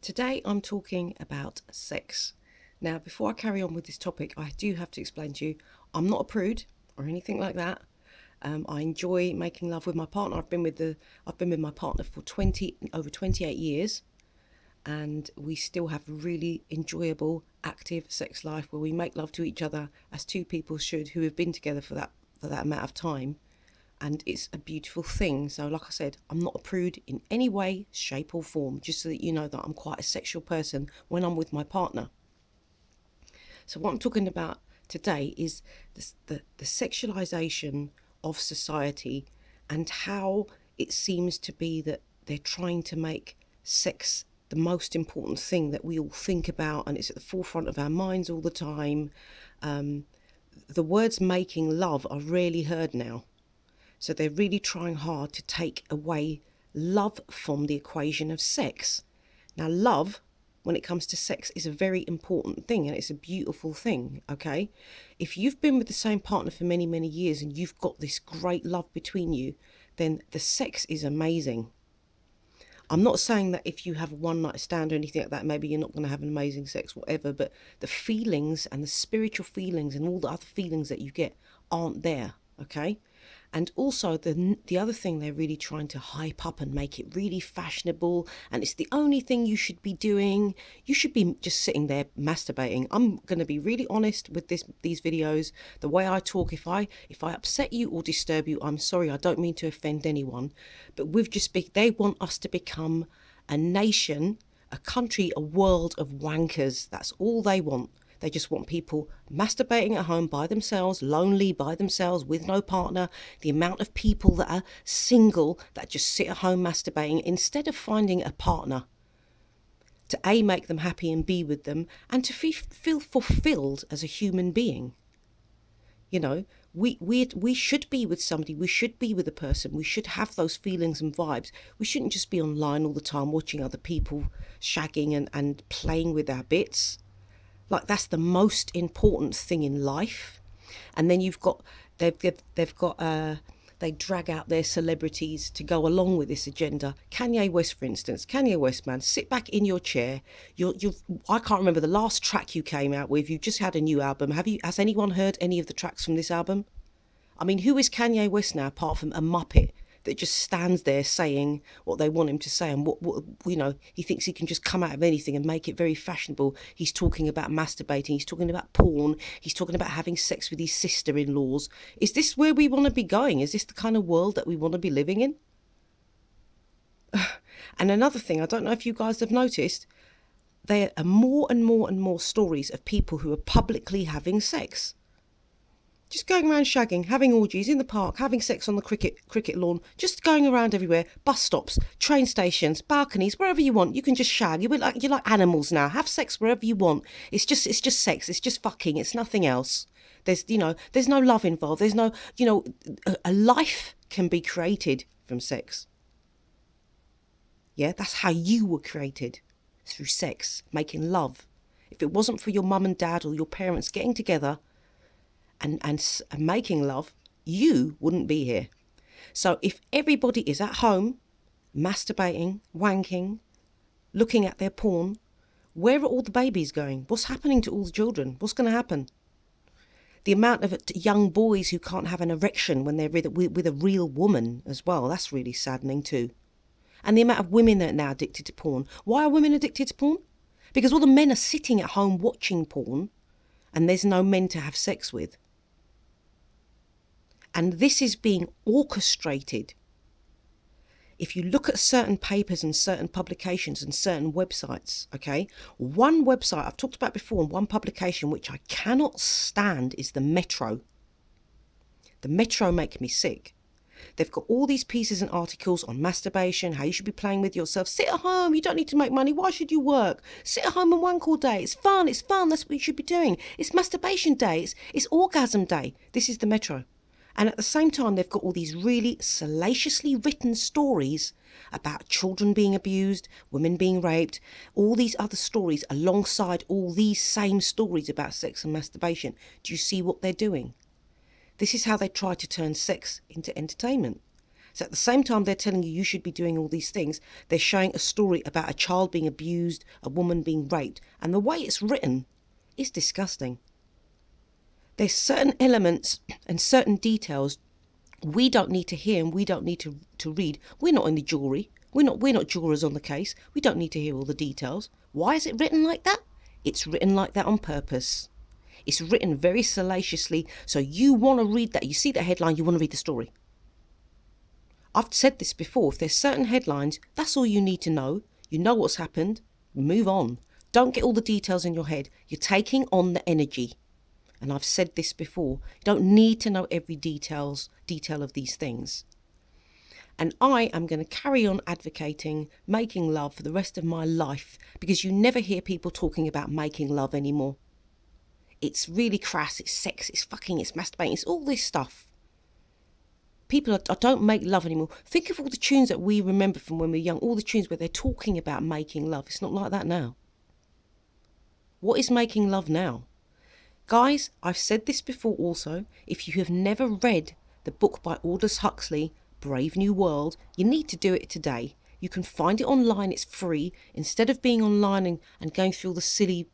Today I'm talking about sex. Now, before I carry on with this topic, I do have to explain to you, I'm not a prude or anything like that. I enjoy making love with my partner. I've been with my partner for over 28 years, and we still have a really enjoyable, active sex life where we make love to each other as two people should who have been together for that amount of time. And it's a beautiful thing. So like I said, I'm not a prude in any way, shape or form, just so that you know that I'm quite a sexual person when I'm with my partner. So what I'm talking about today is the sexualization of society, and how it seems to be that they're trying to make sex the most important thing that we all think about, and it's at the forefront of our minds all the time. The words making love are rarely heard now. So they're really trying hard to take away love from the equation of sex. Now, love, when it comes to sex, is a very important thing, and it's a beautiful thing, okay? If you've been with the same partner for many, many years and you've got this great love between you, then the sex is amazing. I'm not saying that if you have a one-night stand or anything like that, maybe you're not going to have an amazing sex, whatever, but the feelings and the spiritual feelings and all the other feelings that you get aren't there, okay? And also the other thing they're really trying to hype up and make it really fashionable, and it's the only thing you should be doing. You should be just sitting there masturbating. I'm going to be really honest with these videos. The way I talk, if I upset you or disturb you, I'm sorry. I don't mean to offend anyone, but they want us to become a nation, a country, a world of wankers. That's all they want. They just want people masturbating at home by themselves, lonely by themselves, with no partner. The amount of people that are single that just sit at home masturbating instead of finding a partner to A, make them happy and be with them, and to feel fulfilled as a human being. You know, we should be with somebody. We should be with a person. We should have those feelings and vibes. We shouldn't just be online all the time watching other people shagging and playing with our bits. Like, that's the most important thing in life. And then you've got they drag out their celebrities to go along with this agenda. Kanye West, for instance. Kanye West, man, sit back in your chair. I can't remember the last track you came out with. You just had a new album. Has anyone heard any of the tracks from this album? I mean, who is Kanye West now apart from a muppet that just stands there saying what they want him to say, and what you know, he thinks he can just come out of anything and make it very fashionable. He's talking about masturbating, he's talking about porn, he's talking about having sex with his sister-in-laws. Is this where we want to be going? Is this the kind of world that we want to be living in? And another thing, I don't know if you guys have noticed, there are more and more and more stories of people who are publicly having sex. Just going around shagging, having orgies in the park, having sex on the cricket lawn, just going around everywhere, bus stops, train stations, balconies, wherever you want. You can just shag. You're like animals now. Have sex wherever you want. It's just sex. It's just fucking. It's nothing else. There's no love involved. There's no, a life can be created from sex. Yeah, that's how you were created, through sex, making love. If it wasn't for your mum and dad or your parents getting together and making love, you wouldn't be here. So if everybody is at home masturbating, wanking, looking at their porn, where are all the babies going? What's happening to all the children? What's going to happen? The amount of young boys who can't have an erection when they're with a real woman as well, that's really saddening too. And the amount of women that are now addicted to porn. Why are women addicted to porn? Because all the men are sitting at home watching porn and there's no men to have sex with. And this is being orchestrated. If you look at certain papers and certain publications and certain websites, okay, one website I've talked about before and one publication which I cannot stand is the Metro. The Metro make me sick. They've got all these pieces and articles on masturbation, how you should be playing with yourself. Sit at home, you don't need to make money. Why should you work? Sit at home and wank all day. It's fun, that's what you should be doing. It's masturbation day, it's orgasm day. This is the Metro. And at the same time, they've got all these really salaciously written stories about children being abused, women being raped, all these other stories alongside all these same stories about sex and masturbation. Do you see what they're doing? This is how they try to turn sex into entertainment. So at the same time they're telling you you should be doing all these things, they're showing a story about a child being abused, a woman being raped, and the way it's written is disgusting. There's certain elements and certain details we don't need to hear and we don't need to read. We're not in the jury. We're not jurors on the case. We don't need to hear all the details. Why is it written like that? It's written like that on purpose. It's written very salaciously, so you want to read that. You see that headline, you want to read the story. I've said this before. If there's certain headlines, that's all you need to know. You know what's happened. Move on. Don't get all the details in your head. You're taking on the energy. And I've said this before. You don't need to know every detail of these things. And I am going to carry on advocating making love for the rest of my life, because you never hear people talking about making love anymore. It's really crass. It's sex. It's fucking. It's masturbating. It's all this stuff. People don't make love anymore. Think of all the tunes that we remember from when we were young. All the tunes where they're talking about making love. It's not like that now. What is making love now? Guys, I've said this before also. If you have never read the book by Aldous Huxley, Brave New World, you need to do it today. You can find it online. It's free. Instead of being online and going through all the silly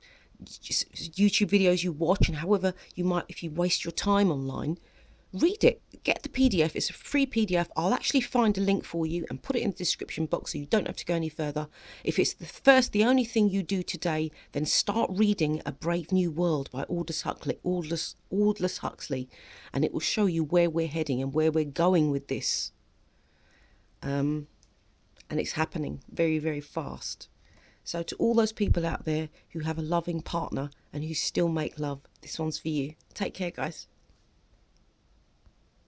YouTube videos you watch, and however you might, if you waste your time online, read it. Get the PDF. It's a free PDF. I'll actually find a link for you and put it in the description box so you don't have to go any further. If it's the only thing you do today, then start reading A Brave New World by Aldous Huxley, and it will show you where we're heading and where we're going with this. And it's happening very, very fast. So to all those people out there who have a loving partner and who still make love, this one's for you. Take care, guys.